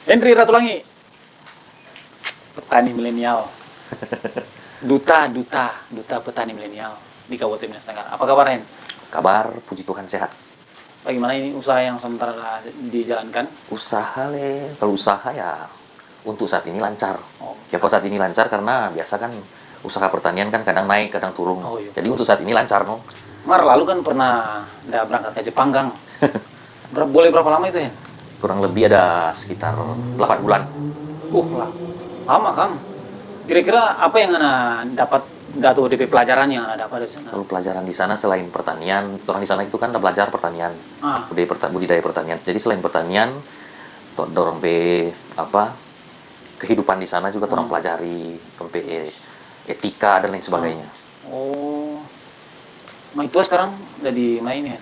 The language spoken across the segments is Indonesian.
Henry Ratulangi, petani milenial, duta petani milenial di Kabupaten Minas Tenggara. Apa kabar, Hen? Kabar, puji Tuhan sehat. Bagaimana ini usaha yang sementara dijalankan? Usaha kalau usaha ya untuk saat ini lancar. Oh. Ya kalau saat ini lancar karena biasa kan usaha pertanian kan kadang naik, kadang turun. Oh, iya. Jadi untuk saat ini lancar, no. Lalu kan pernah berangkat ke Jepang, Kang. Boleh berapa lama itu, Hen? Kurang lebih ada sekitar 8 bulan. Lah, lama, Kang. Kira-kira apa yang Anda dapat atau DP pelajaran yang Anda dapat dari sana? Kalau pelajaran di sana selain pertanian, orang di sana itu kan ada belajar pertanian, budidaya pertanian. Jadi selain pertanian, dorong kehidupan di sana juga orang pelajari, etika dan lain sebagainya. Oh, itu sekarang jadi main ya?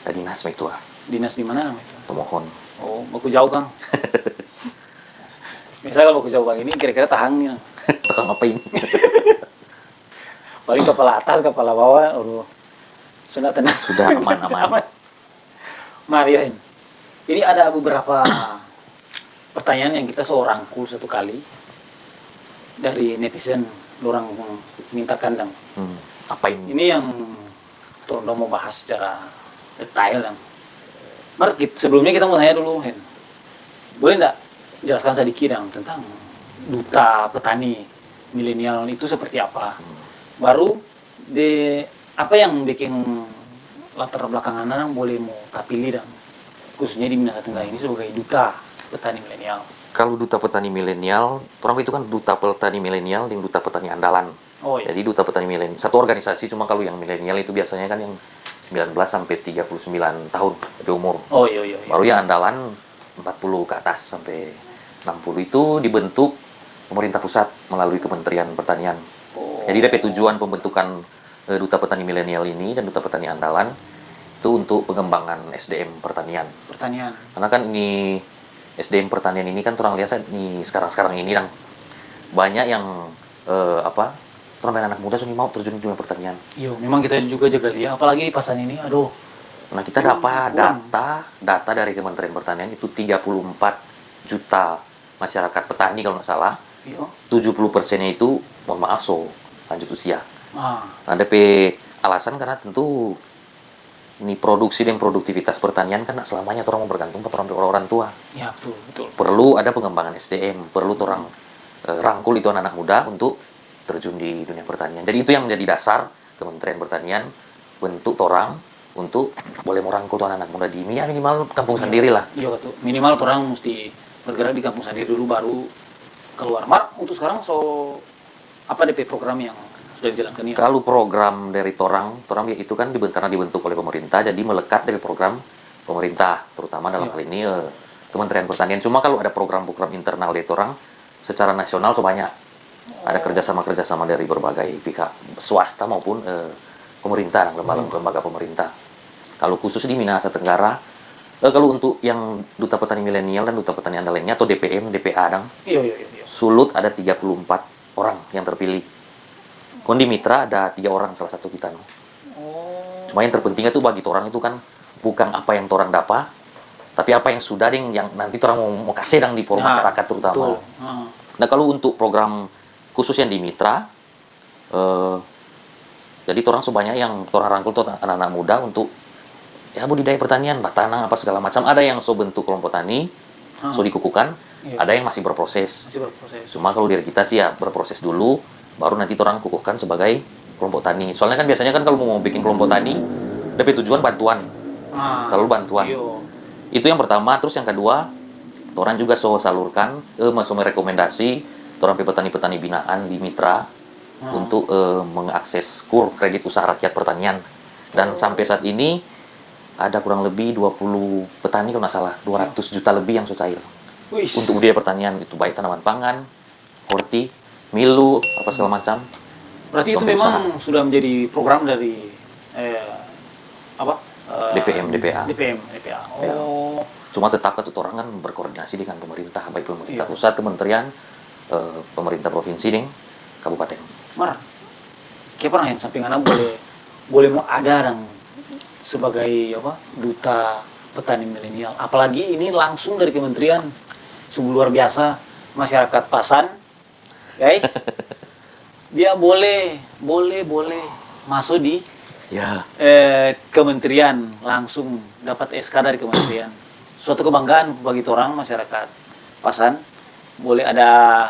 Tadi dinas itu. Dinas di mana namanya itu? Tomohon. Oh, baku jauh, Kang. Misalnya kalau baku jauh Bang ini kira-kira tahan nih. Tukang ngapain? Paling kepala atas, kepala bawah, sudah tenang. Sudah aman-aman. Marian, ini ada beberapa pertanyaan yang kita rangkul satu kali dari netizen, orang minta kandang. Apa ini? Ini yang Tondo mau bahas secara detail, Dang. Mari sebelumnya kita mau tanya dulu, Hen. Boleh nggak jelaskan sedikit, Dang, tentang duta petani milenial itu seperti apa? Baru apa yang bikin latar belakang Anda boleh mau pilih, Dang, khususnya di Minas Tenggara ini sebagai duta petani milenial. Kalau duta petani milenial, orang itu kan duta petani milenial dan duta petani andalan. Oh, iya. Jadi duta petani milenial satu organisasi, cuma kalau yang milenial itu biasanya kan yang 19 sampai 39 tahun di umur. Oh, iya. Baru yang andalan 40 ke atas sampai 60 itu dibentuk pemerintah pusat melalui Kementerian Pertanian. Oh. Jadi DP tujuan pembentukan duta petani milenial ini dan duta petani andalan itu untuk pengembangan SDM pertanian. Karena kan ini SDM pertanian ini kan orang lihat nih sekarang ini banyak yang orang anak muda sudah mau terjun di dunia pertanian. Iya, memang kita juga jaga dia, apalagi di pasan ini, aduh. Nah, kita dapat data dari Kementerian Pertanian itu 34 juta masyarakat petani kalau nggak salah. Iya. 70%-nya itu, mohon maaf, lanjut usia. Nah, DP alasan karena tentu ini produksi dan produktivitas pertanian kan selamanya orang mau bergantung pada orang tua. Ya, betul. Perlu ada pengembangan SDM, perlu orang rangkul itu anak muda untuk terjun di dunia pertanian. Jadi itu yang menjadi dasar Kementerian Pertanian bentuk orang untuk boleh merangkul anak muda di minimal kampung sendiri lah. Iya, betul. Minimal orang mesti bergerak di kampung sendiri dulu baru keluar. Untuk sekarang apa DP program yang sudah dijalankan ini? Kalau program dari torang itu kan karena dibentuk oleh pemerintah, jadi melekat dari program pemerintah, terutama dalam hal ini Kementerian Pertanian. Cuma kalau ada program-program internal dari torang secara nasional banyak. Ada kerjasama dari berbagai pihak swasta maupun pemerintah, lembaga pemerintah. Kalau khusus di Minas Tenggara, kalau untuk yang duta petani milenial dan duta petani andalannya atau DPM, DPA, Iya. Sulut ada 34 orang yang terpilih. Kondi Mitra ada 3 orang, salah satu kita. Cuma yang terpenting itu bagi orang itu kan bukan apa yang orang dapat, tapi apa yang sudah yang nanti orang mau kasih di forum masyarakat terutama. Nah, kalau untuk program khusus yang di Mitra, jadi orang sebanyak yang orang rangkul tuh anak-anak muda untuk ya budidaya pertanian, batanang apa segala macam. Ada yang bentuk kelompok tani, dikukuhkan, ada yang masih berproses. Cuma kalau dari kita sih ya berproses dulu, baru nanti orang kukuhkan sebagai kelompok tani. Soalnya kan biasanya kan kalau mau bikin kelompok tani, DP tujuan bantuan, selalu bantuan. Itu yang pertama. Terus yang kedua, orang juga salurkan, merekomendasi orang petani-petani binaan di Mitra untuk mengakses KUR, kredit usaha rakyat pertanian. Dan sampai saat ini ada kurang lebih 20 petani kalau nggak salah, 200 juta lebih yang sudah cair. Untuk budidaya pertanian itu baik tanaman pangan, horti, milu, apa segala macam. Berarti itu memang sudah menjadi program dari DPM, DPA. Oh. Cuma tetap orang kan berkoordinasi dengan pemerintah, baik pemerintah pusat, kementerian, pemerintah provinsi dan kabupaten. Kayak pernah sampai anak boleh boleh mau ada dong sebagai apa duta petani milenial. Apalagi ini langsung dari kementerian, sungguh luar biasa. Masyarakat Pasan, guys, dia boleh masuk di Ya, kementerian, langsung dapat SK dari kementerian. Suatu kebanggaan bagi orang masyarakat Pasan. Boleh ada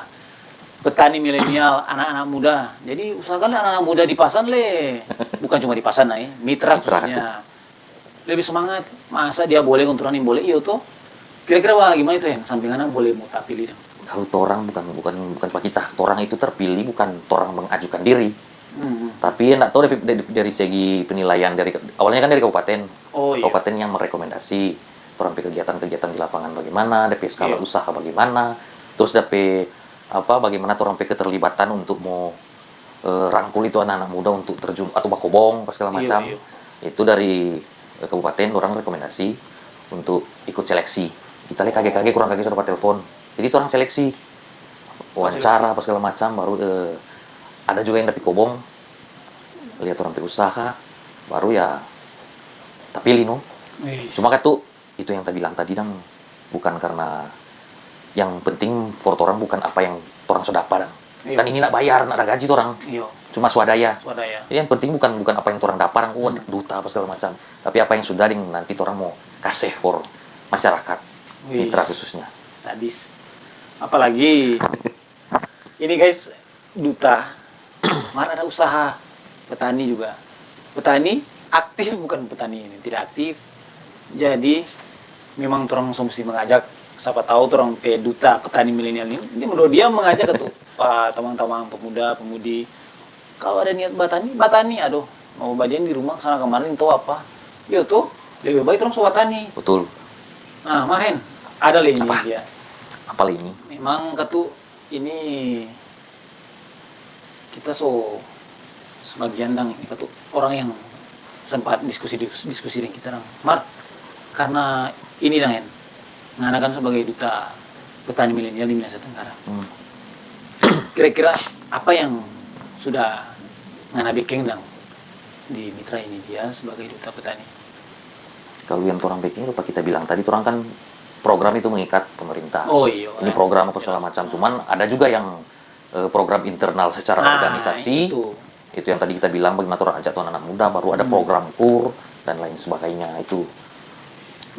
petani milenial, anak-anak muda. Jadi usahakan anak-anak muda di Pasan bukan cuma di Pasan mitra khususnya. Lebih semangat. Masa dia boleh kontranin boleh iya tuh. Kira-kira gimana itu ya? Sampingan boleh mau tak pilih dong. kalau torang bukan cuma kita, torang itu terpilih bukan torang mengajukan diri. Tapi enggak tahu dari segi penilaian dari awalnya kan dari kabupaten. Oh, iya. Kabupaten yang merekomendasi torang kegiatan-kegiatan di lapangan bagaimana, DP skala usaha bagaimana, terus DP bagaimana torang keterlibatan untuk mau rangkul itu anak-anak muda untuk terjun atau bakobong pas segala macam. Iya. Itu dari kabupaten orang rekomendasi untuk ikut seleksi. Kita lihat kaget-kaget kurang kaget sudah dapat telepon. Jadi itu orang seleksi, wawancara apa segala macam, baru ada juga yang dapat kobong, lihat orang berusaha, baru ya tapi no. Cuma kan tuh itu yang tadi bilang tadi dang, bukan karena yang penting for orang bukan apa yang orang sudah dapat dang. Kan ini nak bayar, nak ada gaji orang, cuma swadaya. Jadi yang penting bukan apa yang orang dapat, duta apa segala macam, tapi apa yang sudah nanti orang mau kasih for masyarakat, mitra khususnya. Sadis. Apalagi ini guys, duta mana ada usaha petani juga. Petani aktif bukan petani ini tidak aktif. Jadi memang orang mesti mengajak siapa tahu orang pe duta petani milenial ini menurut dia mengajak ke teman-teman pemuda-pemudi kalau ada niat batani aduh mau bagian di rumah sana kemarin tahu apa. Yo tuh lebih baik orang suwatani. Betul. Nah, kemarin ada ini dia. Apa ini? Memang ini kita sebagian dang itu orang yang sempat diskusi dengan kita dang. Mar karena ini dang nganakan sebagai duta petani milenial di Nusa Tenggara. Kira-kira apa yang sudah ngana bikin dang di mitra ini dia sebagai duta petani? Kalau yang orang bikin lupa kita bilang tadi orang kan program itu mengikat pemerintah. Oh iya. Ini program apa segala macam. Cuman ada juga yang program internal secara organisasi. Itu yang tadi kita bilang bagaimana orang ajak tuan anak muda, baru ada program KUR dan lain sebagainya itu.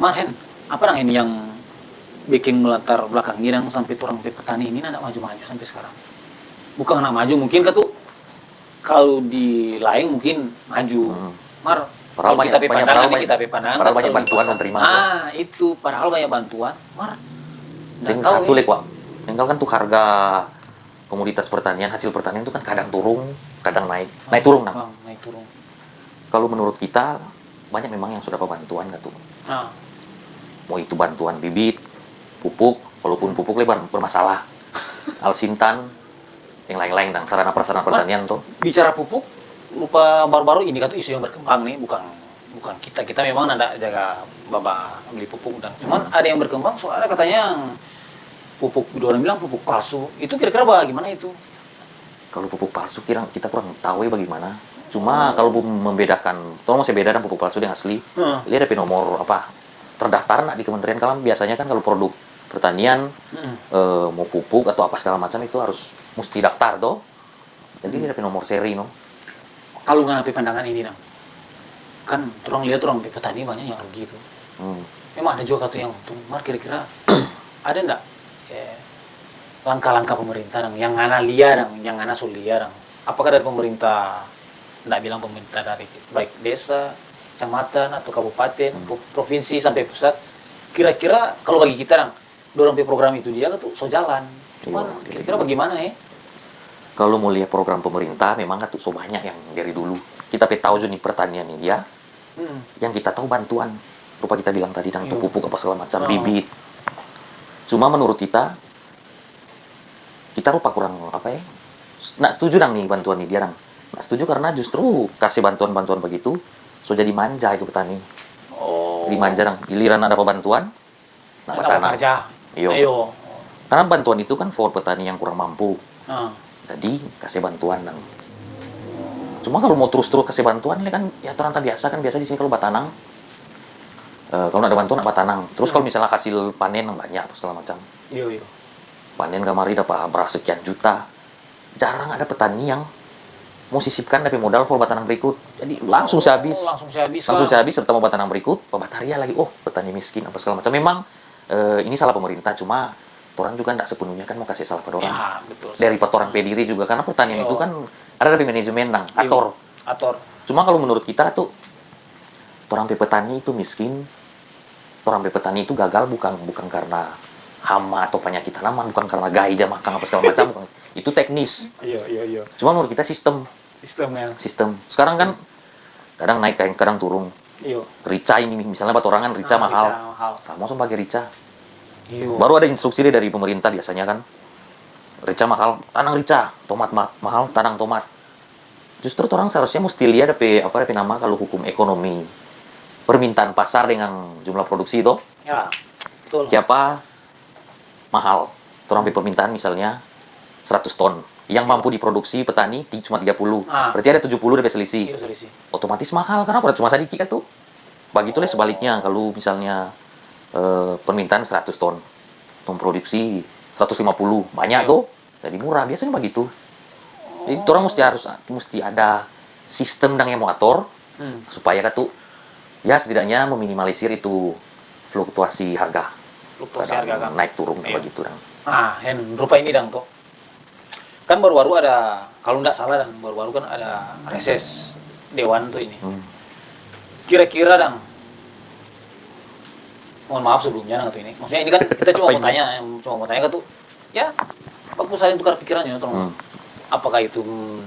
Marhen, apa ini yang bikin melatar belakang ini sampai orang petani ini anak maju-maju sampai sekarang? Bukan anak maju, mungkin kalau di lain mungkin maju. Mar Padahal kita pandang, padahal banyak bantuan dan terima. Itu padahal banyak bantuan. Mar. Dan satu lek, Wak. Yang kan tuh harga komoditas pertanian, hasil pertanian itu kan kadang turun, kadang naik turun. Naik turun. Kalau menurut kita banyak memang yang sudah dapat bantuan tuh. Mau itu bantuan bibit, pupuk, walaupun pupuk lebar bermasalah. Alsintan, yang lain-lain tentang sarana prasarana pertanian tuh. Bicara pupuk, lupa baru-baru ini isu yang berkembang nih, bukan kita memang ada jaga baba beli pupuk dan cuman ada yang berkembang soalnya katanya pupuk orang bilang pupuk palsu. Itu kira-kira bagaimana itu? Kalau pupuk palsu kita kurang tahu ya bagaimana. Cuma kalau membedakan, tolong masih beda dan pupuk palsu yang asli. Dia ada nomor terdaftar di Kementerian Kalam. Biasanya kan kalau produk pertanian mau pupuk atau apa segala macam itu harus mesti daftar toh. Jadi dia ada nomor seri no. Kalau nggak pandangan ini kan orang lihat orang petani banyak yang rugi itu. Memang ada juga yang untung. Mar kira-kira ada enggak langkah-langkah pemerintah yang ngana liar yang ngana suliar apakah dari pemerintah enggak bilang pemerintah dari baik desa, kecamatan atau kabupaten, provinsi sampai pusat kira-kira kalau bagi kita dorong program itu dia tuh jalan. Cuman kira-kira bagaimana Kalau mau lihat program pemerintah, memang kan tuh banyak yang dari dulu. Kita tahu nih pertanian ini dia. Yang kita tahu bantuan. Lupa kita bilang tadi, tuh pupuk apa segala macam, bibit. Cuma menurut kita lupa kurang nggak setuju nih bantuan ini dia nggak setuju karena justru kasih bantuan begitu, so jadi manja itu petani. Jadi manja giliran ada bantuan, nak tanam. Iyo. Karena bantuan itu kan for petani yang kurang mampu. Jadi kasih bantuan Cuma kalau mau terus-terus kasih bantuan ini kan ya orang tak biasa kan, biasa di sini kalau batanang kalau nggak ada bantuan nak batanang. Terus kalau misalnya hasil panen yang banyak apa segala macam. Iya. Panen kemarin dapat berapa sekian juta. Jarang ada petani yang mau sisipkan dari modal full batanang berikut. Jadi langsung habis. Langsung habis serta mau batanang berikut, pembataria lagi. Oh, petani miskin apa segala macam. Memang ini salah pemerintah, cuma orang juga tidak sepenuhnya kan mau kasih salah pada orang. Ya, betul. Dari orang pediri juga karena pertanian itu kan ada dari manajemen nang ator. Cuma kalau menurut kita tuh orang petani itu miskin, orang petani itu gagal bukan karena hama atau penyakit tanaman, bukan karena gaya makan apa segala macam, bukan. Itu teknis. Iya. Cuma menurut kita sistem. Sekarang kan kadang naik, kadang turun. Iya. Rica ini misalnya buat orang kan rica mahal. Sama pakai rica. Iya. Baru ada instruksi dari pemerintah biasanya kan. Rica mahal, tanang rica, tomat mahal, tanang tomat. Justru orang seharusnya mesti lihat apa nama kalau hukum ekonomi. Permintaan pasar dengan jumlah produksi itu. Ya, betul. Siapa mahal? Orang permintaan misalnya 100 ton. Yang mampu diproduksi petani cuma 30. Berarti ada 70 dari selisih. Iya, selisih. Otomatis mahal karena cuma sedikit kan tuh. Begitulah sebaliknya kalau misalnya permintaan 100 ton. Produksi 150. Banyak tuh. Jadi murah biasanya begitu. Jadi orang mesti ada sistem yang mau atur supaya kan tuh ya setidaknya meminimalisir itu fluktuasi harga. Kan Naik turun begitu dong. Rupa ini dong tuh. Kan baru-baru ada, kalau nggak salah dong, baru-baru kan ada reses dewan tuh ini. Kira-kira dong, mohon maaf sebelumnya dong tuh ini. Maksudnya ini kan kita cuma mau tanya kan tuh, ya bagus saling tukar pikirannya tuh. Apakah itu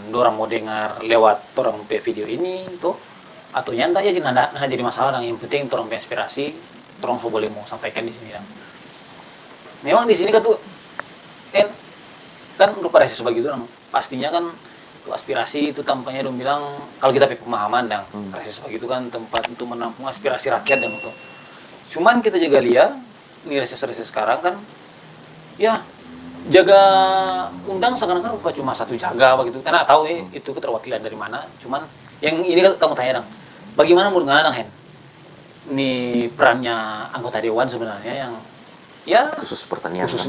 orang mau dengar lewat orang video ini tuh, atau nyanda ya nanda jadi masalah dong. Yang penting orang inspirasi, orang so boleh mau sampaikan di sini dong. Memang di sini kan tuh kan rupa reses begitu dong. Pastinya kan tuh aspirasi itu tampaknya dong bilang kalau kita pemahaman dong. Reses begitu kan tempat untuk menampung aspirasi rakyat dan itu. Cuman kita juga lihat ini reses-reses sekarang kan ya jaga undang seakan-akan rupa cuma satu jaga begitu. Karena tahu itu keterwakilan dari mana. Cuman yang ini kan kamu tanya dong. Bagaimana menurut Nana Hen? Ini perannya anggota dewan sebenarnya yang ya khusus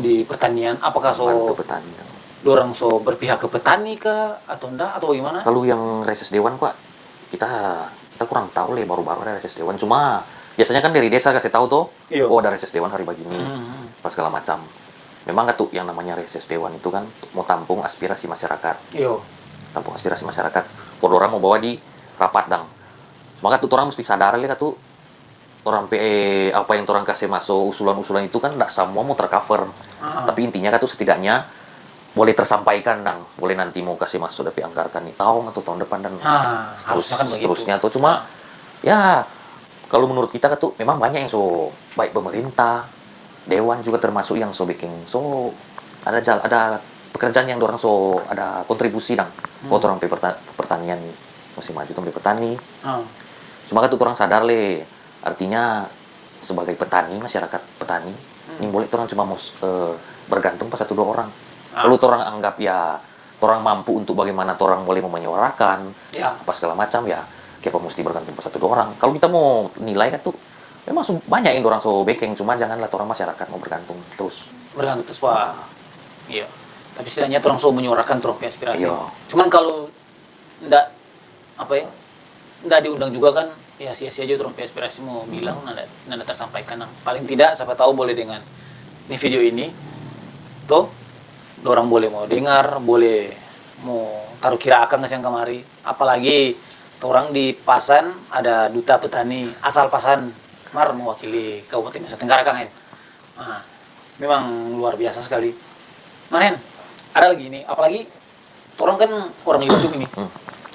di pertanian. Apakah petani? Dorang berpihak ke petani kah atau enggak atau bagaimana? Kalau yang reses dewan kok kita kurang tahu baru-baru ada reses dewan. Cuma biasanya kan dari desa kasih tahu tuh. Oh ada reses dewan hari begini. Pas segala macam. Memang tuh yang namanya reses dewan itu kan mau tampung aspirasi masyarakat. Tampung aspirasi masyarakat. Kalau orang mau bawa di rapat dang. Cuma tuh orang mesti sadar tuh orang apa yang orang kasih masuk usulan-usulan itu kan enggak semua mau tercover. Tapi intinya kan tuh setidaknya boleh tersampaikan boleh nanti mau kasih masuk tapi anggarkan nih tahun atau tahun depan dan seterusnya tuh. Cuma ya kalau menurut kita tuh memang banyak yang baik pemerintah, dewan juga termasuk yang bikin ada pekerjaan yang orang ada kontribusi buat orang pertanian masih maju tuh petani. Cuma tuh orang sadar artinya sebagai petani, masyarakat petani ini boleh orang cuma mau bergantung pas 1-2 orang. Kalau orang anggap ya orang mampu untuk bagaimana orang boleh menyuarakan apa segala macam ya kita mesti bergantung pas 1-2 orang. Kalau kita mau nilai kan tuh memang banyak yang orang backing, cuma janganlah orang masyarakat mau bergantung terus Pak. Iya. Tapi setidaknya orang menyuarakan aspirasi. Cuman kalau enggak enggak diundang juga kan ya sia-sia aja orang aspirasi mau bilang nanda tersampaikan. Paling tidak siapa tahu boleh dengan ini video ini tuh orang boleh mau dengar, boleh mau taruh kira akan yang kemari. Apalagi orang di Pasan ada duta petani asal Pasan mewakili Kabupaten Nusa Tenggara Kang Hen. Memang luar biasa sekali. Hen, ada lagi ini, apalagi orang kan orang YouTube ini,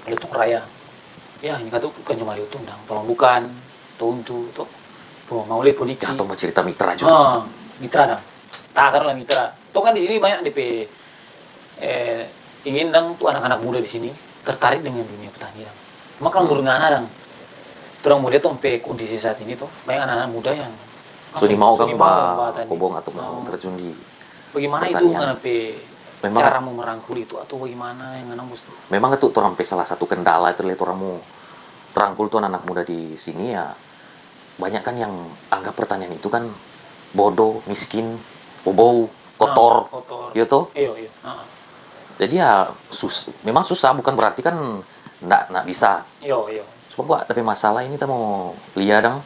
YouTube Raya. Ya ini kan tuh bukan cuma YouTube, tolong bukan, tuntu, tuh mau lihat polisi. Atau mau cerita mitra juga. Mitra takarlah mitra. Tuh kan di sini banyak DP ingin tuh anak-anak muda di sini tertarik dengan dunia petani Maka kalau menurut Nana orang muda tuh sampai kondisi saat ini tuh banyak anak-anak muda yang mau kobong atau mau terjun di bagaimana pertanian. itu sampai memang cara mau merangkul itu atau bagaimana yang nggak tuh? Memang itu orang salah satu kendala itu lihat orang mau rangkul tuh anak muda di sini ya, banyak kan yang anggap pertanian itu kan bodoh, miskin, bobau, kotor, gitu. Iya. Jadi ya memang susah, bukan berarti kan nggak bisa. Iya. Cuma gua tapi masalah ini kita mau lihat dong.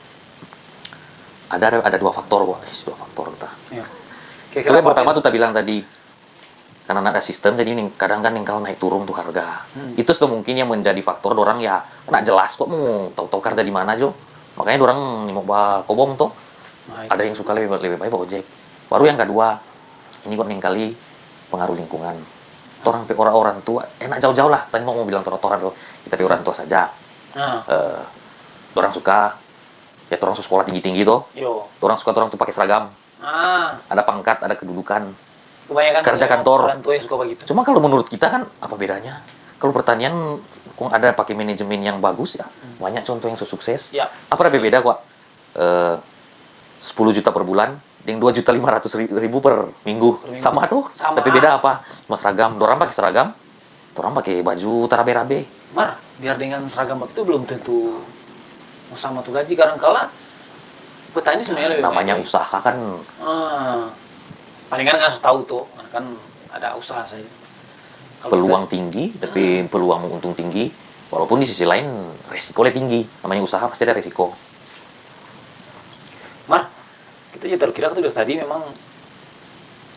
Ada dua faktor gua, dua faktor entah. Iya. Itu yang pertama tuh tak bilang tadi, karena ada sistem jadi kadang kan yang kalau naik turun tuh harga. Itu tuh mungkin yang menjadi faktor orang ya nggak jelas kok mau tahu harga di mana jo. Makanya orang nih mau bawa kobong tuh. Ada yang suka lebih baik bawa ojek. Baru yang kedua, ini kok kali pengaruh lingkungan. Orang tua enak jauh-jauh lah. Tadi mau bilang orang kita orang tua saja. Orang suka ya orang sekolah tinggi-tinggi tuh. Orang suka orang tuh pakai seragam. Ada pangkat, ada kedudukan. Kebanyakan kerja kantor. Orang tua yang suka begitu. Cuma kalau menurut kita kan apa bedanya? Kalau pertanian kok ada pakai manajemen yang bagus ya, banyak contoh yang sukses. Ya. Apa ada beda kok? 10 juta per bulan, yang 2.500.000 per minggu. Sama tuh. Sama. Tapi beda apa? Cuma seragam. Dorang pakai seragam, orang pakai baju terabe-rabe. Mar, biar dengan seragam begitu belum tentu sama tuh gaji. Karena kala petani sebenarnya lebih namanya baik. Usaha kan. Palingan kan tahu tuh, kan ada usaha saja. Kalau peluang tinggi, tapi peluang untung tinggi. Walaupun di sisi lain resikonya tinggi. Namanya usaha pasti ada resiko. Mar, kita ya terkira tuh dari tadi memang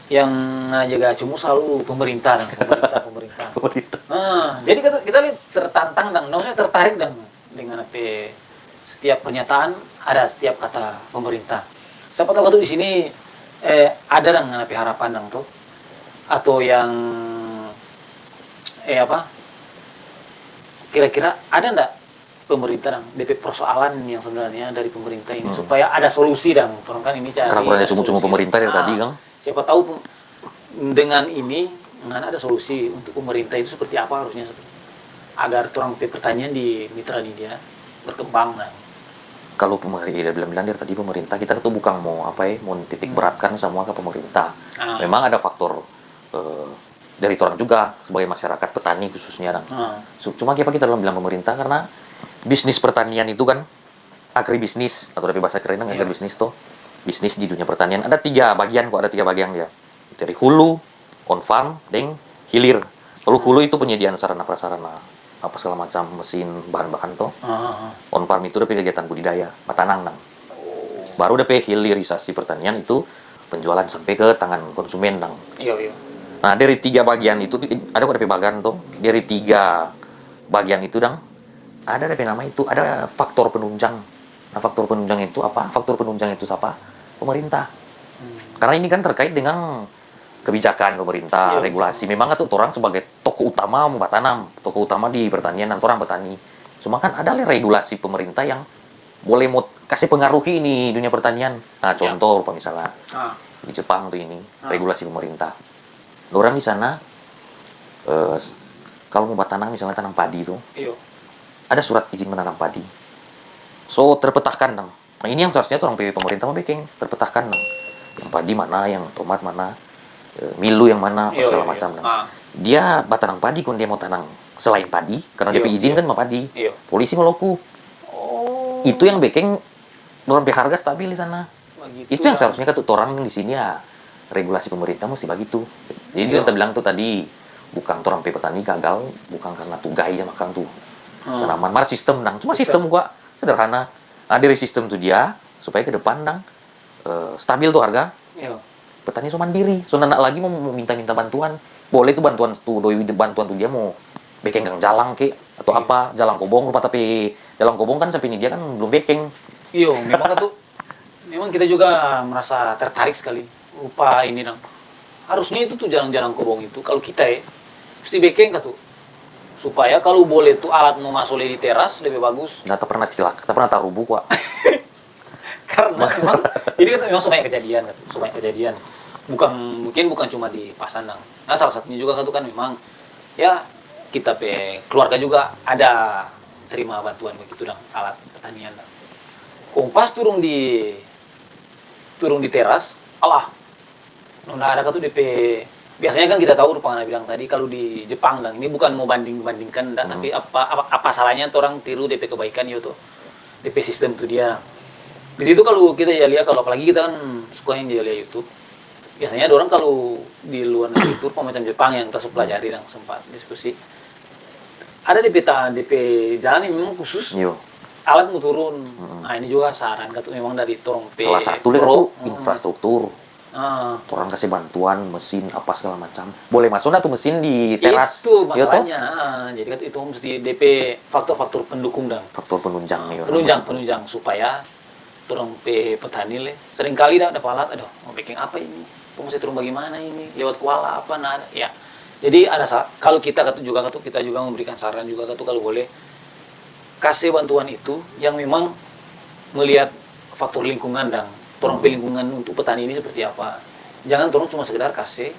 yang jaga cumu selalu pemerintah. Jadi kita lihat tertantang dan maksudnya tertarik dengan apa setiap pernyataan ada setiap kata pemerintah. Siapa tahu di sini ada dengan apa harapan tuh atau yang kira-kira ada ndak pemerintah DP persoalan yang sebenarnya dari pemerintah ini supaya ada solusi orang kan ini cari karena cuma pemerintah dari tadi kan siapa tahu dengan ini ada solusi untuk pemerintah itu seperti apa harusnya agar orang pertanian di mitra dia berkembang kalau pemerintah bilang dari tadi pemerintah kita tuh bukan mau titik beratkan semua ke pemerintah. Memang ada faktor dari orang juga sebagai masyarakat petani khususnya cuma kita dalam bilang pemerintah karena bisnis pertanian itu kan agribisnis atau dari bahasa kerennya agribisnis tuh bisnis di dunia pertanian ada tiga bagian dia dari hulu, on farm, dan hilir. Kalau hulu itu penyediaan sarana prasarana apa segala macam mesin bahan-bahan tuh. On farm itu udah kegiatan budidaya patanang baru udah hilirisasi pertanian itu penjualan sampai ke tangan konsumen Iya. Nah dari tiga bagian itu ada bagian tuh dari tiga bagian itu ada nama itu ada faktor penunjang. Nah faktor penunjang itu apa? Faktor penunjang itu siapa? Pemerintah. Karena ini kan terkait dengan kebijakan pemerintah, regulasi. Memang itu orang sebagai tokoh utama tokoh utama di pertanian dan orang petani. Cuma kan ada regulasi pemerintah yang boleh mau kasih pengaruhi ini dunia pertanian. Nah contoh misalnya di Jepang tuh ini regulasi pemerintah. Orang di sana kalau mau tanam misalnya tanam padi tuh ada surat izin menanam padi. So terpetahkan Nah ini yang seharusnya orang pemerintah mau bikin terpetahkan yang padi mana, yang tomat mana. Milu yang mana segala macam dia tanam padi kalau dia mau tanam selain padi karena dia izin kan mau padi polisi mau loku itu yang bikin orang harga stabil di sana itu yang seharusnya kan orang di sini ya regulasi pemerintah mesti begitu jadi kita bilang tuh tadi bukan orang petani gagal bukan karena tugai aja makan tuh tanaman mar sistem cuma sistem gua sederhana dari sistem tuh dia supaya ke depan stabil tuh harga petani so mandiri, so nak lagi mau minta bantuan, boleh tuh bantuan tuh dia mau bikin gang jalan atau apa jalan kobong tapi jalan kobong kan sampai ini dia kan belum bikin. Memang kita juga merasa tertarik sekali lupa ini harusnya itu tuh jalan-jalan kobong itu kalau kita mesti bikin supaya kalau boleh tuh alat mau masuk di teras lebih bagus. Nggak pernah cilak, tak pernah taruh buku karena ini kan memang banyak kejadian bukan cuma di Pasanang. Nah salah satunya juga kan memang ya kita keluarga juga ada terima bantuan begitu alat pertanian kompas turun di teras nggak ada DP biasanya kan kita tahu Pak bilang tadi kalau di Jepang dan ini bukan mau bandingkan tapi apa salahnya orang tiru DP kebaikan itu DP sistem tuh dia. Di situ kalau kita ya lihat kalau apalagi kita kan suka yang lihat YouTube. Biasanya ada orang kalau di luar negeri itu macam Jepang yang kita pelajari dan sempat diskusi. Ada DP jalan yang memang khusus. Alat mau turun. Nah, ini juga saran kata memang dari Torong P. Salah satu itu infrastruktur. Orang kasih bantuan mesin apa segala macam. Boleh masuk tuh mesin di teras. Itu masalahnya. Jadi kan itu mesti DP faktor-faktor pendukung dan faktor penunjang penunjang supaya turun P petani le. Seringkali dah ada alat, aduh mau bikin apa ini? Mesti turun bagaimana ini? Lewat kuala apa nah ya. Jadi ada kalau kita juga memberikan saran juga kalau boleh kasih bantuan itu yang memang melihat faktor lingkungan dan turun lingkungan untuk petani ini seperti apa. Jangan turun cuma sekedar kasih,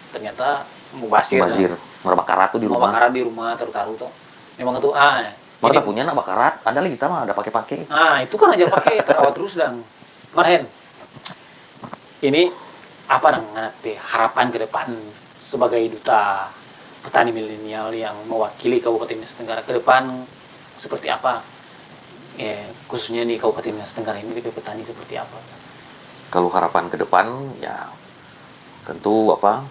ternyata mubazir. Ngerbakarat tuh di rumah. Ngerbakarat di rumah taruh tuh. Memang itu Mereka punya nak bakarat, ada lagi kita mah ada pakai. Itu kan aja pakai terawat terus dan Marhen. Ini apa harapan ke depan sebagai duta petani milenial yang mewakili Kabupaten Nusa Tenggara ke depan seperti apa? Khususnya di Kabupaten Nusa Tenggara ini DP petani seperti apa? Kalau harapan ke depan ya tentu orang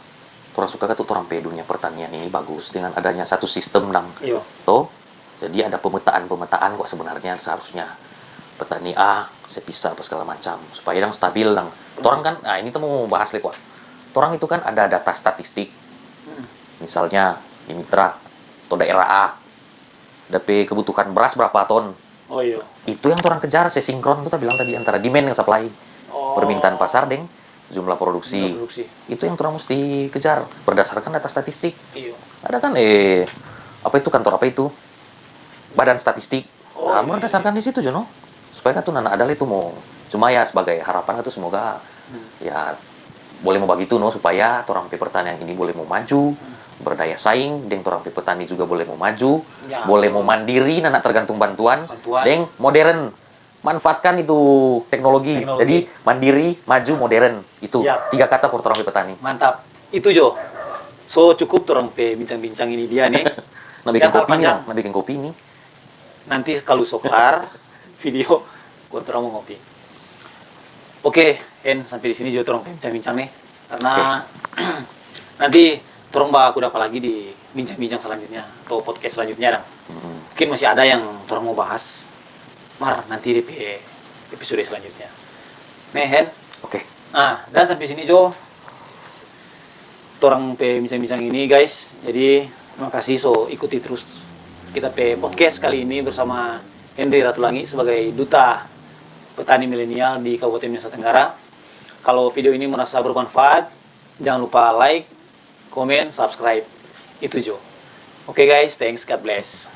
suka orang dunia pertanian ini bagus dengan adanya satu sistem toh. Jadi ada pemetaan kok sebenarnya seharusnya petani A sepisa apa segala macam supaya stabil orang kan ini tuh mau bahas kok. Orang itu kan ada data statistik. Misalnya di Mitra atau daerah A DP kebutuhan beras berapa ton. Itu yang orang kejar sesinkron itu bilang tadi antara demand dan supply. Permintaan pasar deng jumlah produksi. Itu yang orang mesti kejar berdasarkan data statistik. Ada kan apa itu kantor apa itu? Badan statistik. Berdasarkan di situ Jono. Supaya kan tuh ada itu mau cuma ya sebagai harapan itu semoga ya boleh mau begitu supaya orang pertanian ini boleh mau maju, berdaya saing, dan orang petani juga boleh mau maju, boleh mau mandiri, tergantung bantuan, dan modern. Manfaatkan itu teknologi. Jadi mandiri, maju, modern. Itu 3 kata for orang petani. Mantap. Itu Jo. So cukup orang bincang-bincang ini dia nih. bikin kopi nih. Nanti kalau kelar video gua mau ngopi. Oke, sampai di sini Jo orang bincang-bincang nih. Karena nanti orang bakal apa lagi di bincang-bincang selanjutnya atau podcast selanjutnya mungkin masih ada yang orang mau bahas. Nanti di episode selanjutnya. Hen. Oke. Dan sampai sini Jo. Orang bincang-bincang ini guys. Jadi terima kasih ikuti terus kita podcast kali ini bersama Henry Ratulangi sebagai duta petani milenial di Kabupaten Nusa Tenggara. Kalau video ini merasa bermanfaat, jangan lupa like, comment, subscribe. Itu Jo. Oke guys, thanks, God bless.